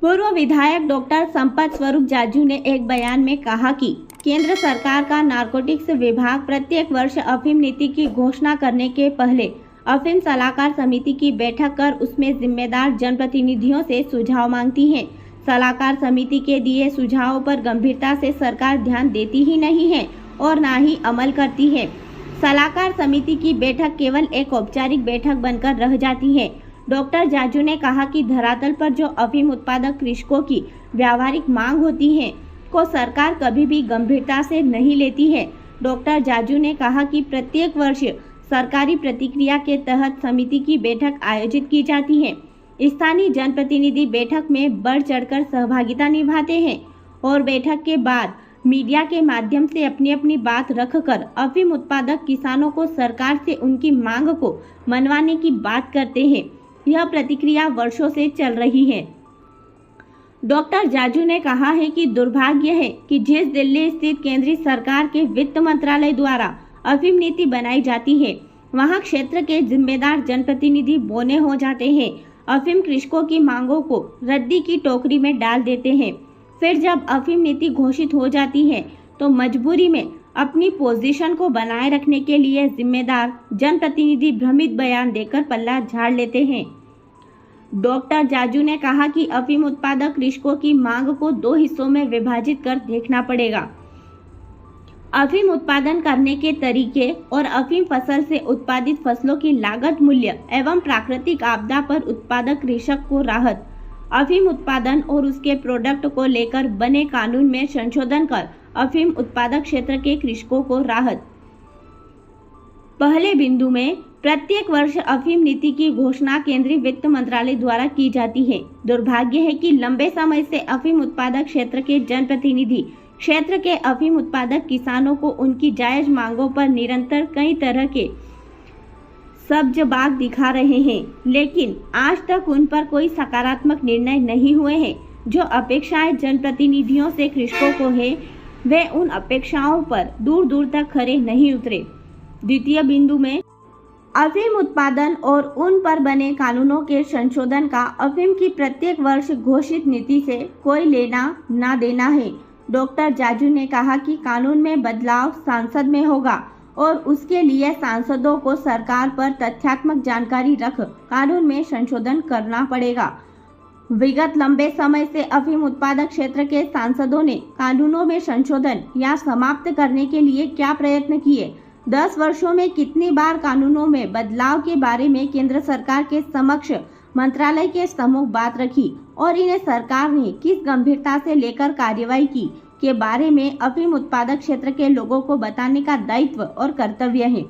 पूर्व विधायक डॉक्टर संपत स्वरूप जाजू ने एक बयान में कहा कि केंद्र सरकार का नारकोटिक्स विभाग प्रत्येक वर्ष अफीम नीति की घोषणा करने के पहले अफीम सलाहकार समिति की बैठक कर उसमें जिम्मेदार जनप्रतिनिधियों से सुझाव मांगती है। सलाहकार समिति के दिए सुझावों पर गंभीरता से सरकार ध्यान देती ही नहीं है और न ही अमल करती है। सलाहकार समिति की बैठक केवल एक औपचारिक बैठक बनकर रह जाती है। डॉक्टर जाजू ने कहा कि धरातल पर जो अफीम उत्पादक कृषकों की व्यावहारिक मांग होती है को सरकार कभी भी गंभीरता से नहीं लेती है। डॉक्टर जाजू ने कहा कि प्रत्येक वर्ष सरकारी प्रतिक्रिया के तहत समिति की बैठक आयोजित की जाती है। स्थानीय जनप्रतिनिधि बैठक में बढ़ चढ़कर सहभागिता निभाते हैं और बैठक के बाद मीडिया के माध्यम से अपनी अपनी बात रखकर अफीम उत्पादक किसानों को सरकार से उनकी मांग को मनवाने की बात करते हैं। यह प्रतिक्रिया वर्षों से चल रही है। डॉक्टर जाजू ने कहा है कि दुर्भाग्य है कि जिस दिल्ली स्थित केंद्रीय सरकार के वित्त मंत्रालय द्वारा अफीम नीति बनाई जाती है, वहां क्षेत्र के जिम्मेदार जनप्रतिनिधि बोने हो जाते हैं, अफीम कृषकों की मांगों को रद्दी की टोकरी में डाल देते हैं। फिर जब अफीम नीति घोषित हो जाती है तो मजबूरी में अपनी पोजीशन को बनाए रखने के लिए जिम्मेदार जनप्रतिनिधि भ्रमित बयान देकर पल्ला झाड़ लेते हैं। डॉक्टर जाजू ने कहा कि अफीम उत्पादक कृषकों की मांग को दो हिस्सों में विभाजित कर देखना पड़ेगा। अफीम उत्पादन करने के तरीके और अफीम फसल से उत्पादित फसलों की लागत मूल्य एवं प्राकृतिक आपदा पर उत्पादक कृषक को राहत। अफीम उत्पादन और उसके प्रोडक्ट को लेकर बने कानून में संशोधन कर अफीम उत्पादक क्षेत्र के कृषकों को राहत। पहले बिंदु में प्रत्येक वर्ष अफीम नीति की घोषणा केंद्रीय वित्त मंत्रालय द्वारा की जाती है। दुर्भाग्य है कि लंबे समय से अफीम उत्पादक क्षेत्र के जनप्रतिनिधि क्षेत्र के अफीम उत्पादक किसानों को उनकी जायज मांगों पर निरंतर कई तरह के सब्जबाग दिखा रहे हैं, लेकिन आज तक उन पर कोई सकारात्मक निर्णय नहीं हुए हैं। जो अपेक्षाएं जनप्रतिनिधियों से कृषकों को है, वे उन अपेक्षाओं पर दूर दूर तक खरे नहीं उतरे। द्वितीय बिंदु में अफीम उत्पादन और उन पर बने कानूनों के संशोधन का अफीम की प्रत्येक वर्ष घोषित नीति से कोई लेना ना देना है। डॉक्टर जाजू ने कहा कि कानून में बदलाव सांसद में होगा और उसके लिए सांसदों को सरकार पर तथ्यात्मक जानकारी रख कानून में संशोधन करना पड़ेगा। विगत लंबे समय से अफीम उत्पादक क्षेत्र के सांसदों ने कानूनों में संशोधन या समाप्त करने के लिए क्या प्रयत्न किए? 10 वर्षों में कितनी बार कानूनों में बदलाव के बारे में केंद्र सरकार के समक्ष मंत्रालय के सम्मुख बात रखी और इन्हें सरकार ने किस गंभीरता से लेकर कार्यवाही की के बारे में अफीम उत्पादक क्षेत्र के लोगों को बताने का दायित्व और कर्तव्य है।